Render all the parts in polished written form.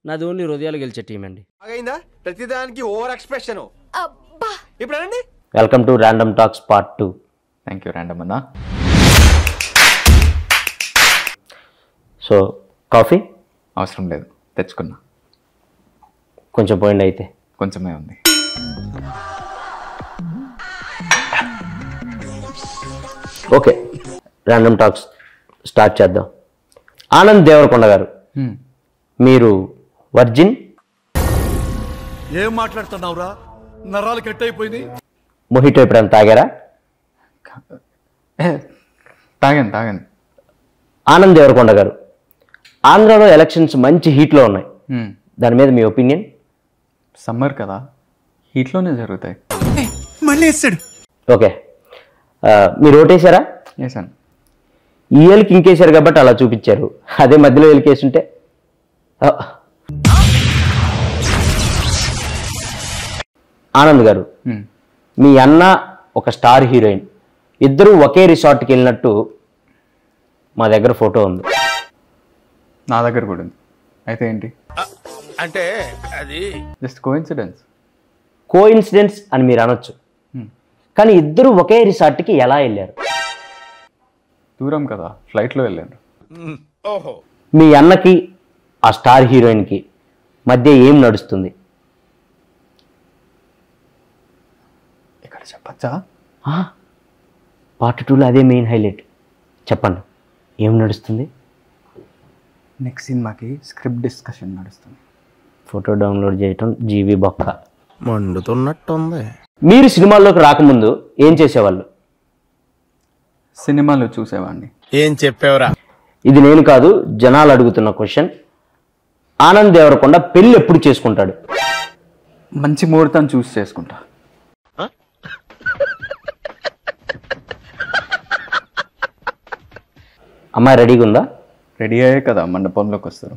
నాది ఓన్లీ హృదయాలు గెలిచే టీం అండి. ప్రతిదానికి ఓవర్ ఎక్స్ప్రెషన్. ఇప్పుడు welcome to random talks part 2. Thank you random అన్న. సో కాఫీ అవసరం లేదు, తెచ్చుకున్నా. కొంచెం పోయింది అయితే. కొంచెమే ఉంది. ఓకే, ర్యాండమ్ టాక్స్ స్టార్ట్ చేద్దాం. ఆనంద్ దేవరకొండ గారు, మీరు వర్జిన్? ఏం మాట్లాడుతున్నావురా, నరాలు కట్ అయిపోయింది. మొహిటో ఎప్పుడైనా తాగారా? తాగాను. ఆనంద్ దేవరకొండ గారు, ఆంధ్రాలో ఎలక్షన్స్ మంచి హీట్లో ఉన్నాయి, దాని మీద మీ ఒపీనియన్? సమ్మర్ కదా, హీట్లోనే జరుగుతాయి. మళ్ళీ వేస్తాడు. ఓకే, మీరు ఓటేశారా? వేసాను. ఈ ఏళ్ళకి ఇంకేశారు కాబట్టి అలా చూపించారు, అదే మధ్యలో ఏళ్ళకేసుంటే. ఆనంద్ గారు, మీ అన్న ఒక స్టార్ హీరోయిన్, ఇద్దరు ఒకే రిసార్ట్కి వెళ్ళినట్టు మా దగ్గర ఫోటో ఉంది. నా దగ్గర కూడా ఉంది. అయితే ఏంటి? అంటే అది జస్ట్ కోఇన్సిడెన్స్. కోఇన్సిడెన్స్ అని మీరు అనొచ్చు, కానీ ఇద్దరు ఒకే రిసార్ట్కి ఎలా వెళ్ళారు? దూరం కదా, ఫ్లైట్లో వెళ్ళాను. ఓహో, మీ అన్నకి ఆ స్టార్ హీరోయిన్కి మధ్య ఏం నడుస్తుంది? ఇక్కడ చెప్పచ్చా? పార్ట్ 2లో అదే మెయిన్ హైలైట్. చెప్పండి, ఏం నడుస్తుంది? నెక్స్ట్ సినిమాకి స్క్రిప్ట్ డిస్కషన్ నడుస్తుంది. ఫోటో డౌన్లోడ్ చేయటం జీవి బొక్క మండుతున్నట్టుంది. మీరు సినిమాల్లోకి రాకముందు ఏం చేసేవాళ్ళు? సినిమాలు చూసేవాడిని. ఏం చెప్పావురా? ఇది నేను కాదు, జనాలు అడుగుతున్న క్వశ్చన్. ఆనంద్ దేవరకొండ పెళ్ళి ఎప్పుడు చేసుకుంటాడు? మంచి ముహూర్తం చూసి చేసుకుంటా. అమ్మాయి రెడీగా ఉందా? రెడీ అయ్యే కదా మండపంలోకి వస్తారు.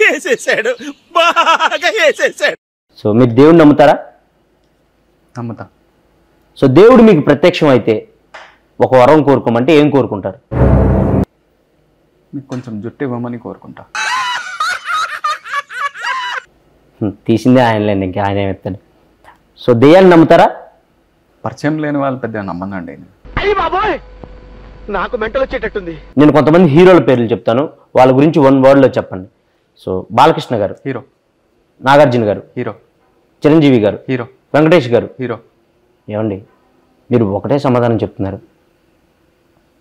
వేసేసాడు, బాగా వేసేసాడు. సో మీరు దేవుడిని నమ్ముతారా? నమ్ముతా. సో దేవుడు మీకు ప్రత్యక్షం అయితే ఒక వరం కోరుకోమంటే ఏం కోరుకుంటారు? మీకు కొంచెం జుట్టు ఇవ్వమని కోరుకుంటా. తీసిందే ఆయనలేండి, ఇంకా ఆయన ఏమెత్తాడు. సో దెయ్యాన్ని నమ్ముతారా? పరిచయం లేని వాళ్ళు పెద్దగా నమ్మనండి. నాకు మెంటల్ వచ్చేటట్టుంది. నేను కొంతమంది హీరోల పేర్లు చెప్తాను, వాళ్ళ గురించి 1 wordలో చెప్పండి. సో బాలకృష్ణ గారు హీరో, నాగార్జున గారు హీరో, చిరంజీవి గారు హీరో, వెంకటేష్ గారు హీరో. ఏమండి మీరు ఒకటే సమాధానం చెప్తున్నారు?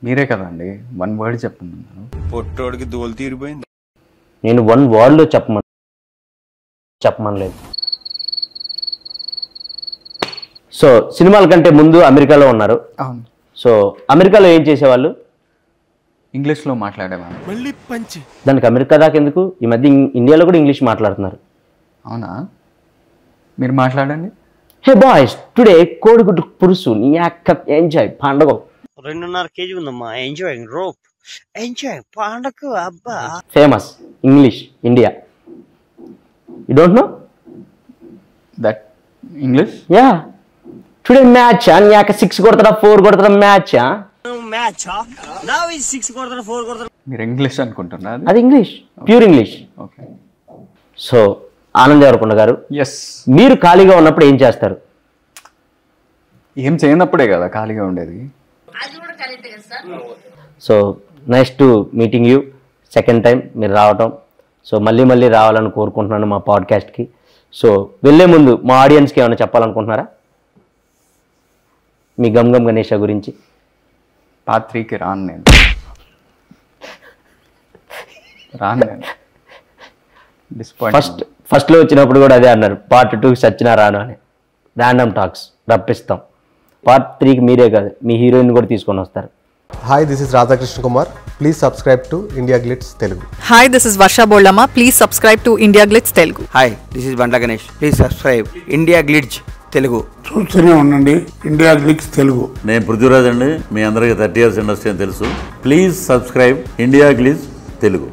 మీరే కదండి 1 word చెప్తున్నాను. పొట్టోడికి దోలు తీరిపోయింది. నేను 1 wordలో చెప్పమనలేదు. సో సినిమాల కంటే ముందు అమెరికాలో ఉన్నారు. అవును. సో అమెరికాలో ఏం చేసేవాళ్ళు? ఇంగ్లీష్లో మాట్లాడేవాడిని. మళ్ళీ పంచి. దానికి అమెరికా దాకా ఎందుకు? ఈ మధ్య ఇండియాలో కూడా ఇంగ్లీష్ మాట్లాడుతున్నారు. అవునా? మీరు మాట్లాడండి. హే బాయ్స్, టుడే కోడిగుడ్డు పురుసు నీ అక్క ఎంజాయ్ పండగ. 2.5 kg ఉందమ్మా. ఎంజాయ్ రోప్, ఎంజాయ్ పండగ. అబ్బా famous English India. You don't know that English? Yeah. Today match నీ అక్క 6 కొడతారా 4 కొడతారా మ్యాచ్? మ్యాచ్ నా 6 కొడతారు 4 కొడతారు. మీరు ఇంగ్లీష్ అనుకుంటున్నా? అది English, pure English. Okay. So Anand Deverakonda గారు, ఎస్. మీరు ఖాళీగా ఉన్నప్పుడు ఏం చేస్తారు? ఏం చేయనప్పుడే కదా ఖాళీగా ఉండేది. So nice to meeting you second time మీరు రావటం. సో మళ్ళీ రావాలని కోరుకుంటున్నాను మా పాడ్కాస్ట్కి. సో వెళ్ళే ముందు మా ఆడియన్స్కి ఏమైనా చెప్పాలనుకుంటున్నారా మీ గమ్ గణేష గురించి? పార్ట్ 3కి రాను నేను. డిస్పాయింట్. ఫస్ట్లో వచ్చినప్పుడు కూడా అదే అన్నారు, పార్ట్ 2కి సచ్చినా రాను అని. Random talks రప్పిస్తాం. పార్ట్ 3కి మీరే కాదు, మీ హీరోయిన్ కూడా తీసుకొని వస్తారు. Hi, this is Radhakrishna Kumar. Please subscribe to India Glitz Telugu. Hi, this is Varsha Bollama. Please subscribe to India Glitz Telugu. Hi, this is Banda Ganesh. Please subscribe India Glitz Telugu. చూస్తూనే ఉండండి India glitz Telugu. నేను పృథ్వీరాజ్ అండి, మీ అందరికీ 30 years industry అని తెలుసు. Please subscribe India glitz Telugu.